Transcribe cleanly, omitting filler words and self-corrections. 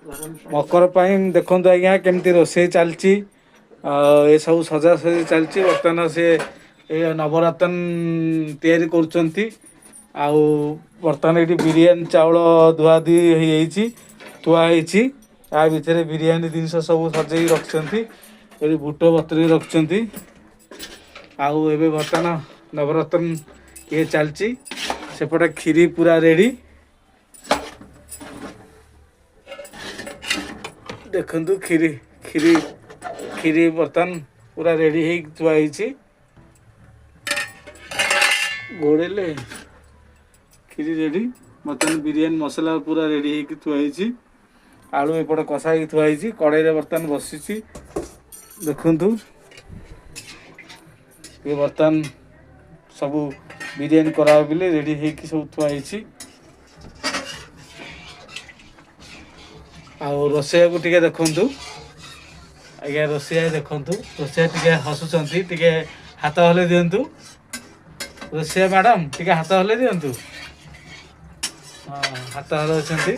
मकर देखु आज्ञा केमती रोसे चलती ये सब सजासजी चलती बर्तमान से नवरत्न तैयारी कर बर्तमान ये बिरियानी चाउल धुआ धुई थुआई या भितर बिरियानी जिनस सब सजे रखिंट ये बुट बतरी रखिंट आउ ए बर्तमान नवरत्न ये चलती सेपटे खीरी पूरा रेडी देखु खीरी खीरी खीरी बर्तमान पूरा रेडी थुआई घोड़े खीरी रेडी बर्तमान बिरियानी मसला पूरा रेडी थुआई आलू एपटे कषा थुआई कड़ाई बर्तमान बसी देखु ये बर्तमान सब बिरियानी करा बोले रेडी सब थुआई आउ रोसैया को टिके देखु आज्ञा रोसैया देखु रोसैया टिके हसुंट टिके हाथ हल्ले दिंतु रोसैया मैडम टिके हाथ हल्ले दिंतु हाँ हाथ हल्ले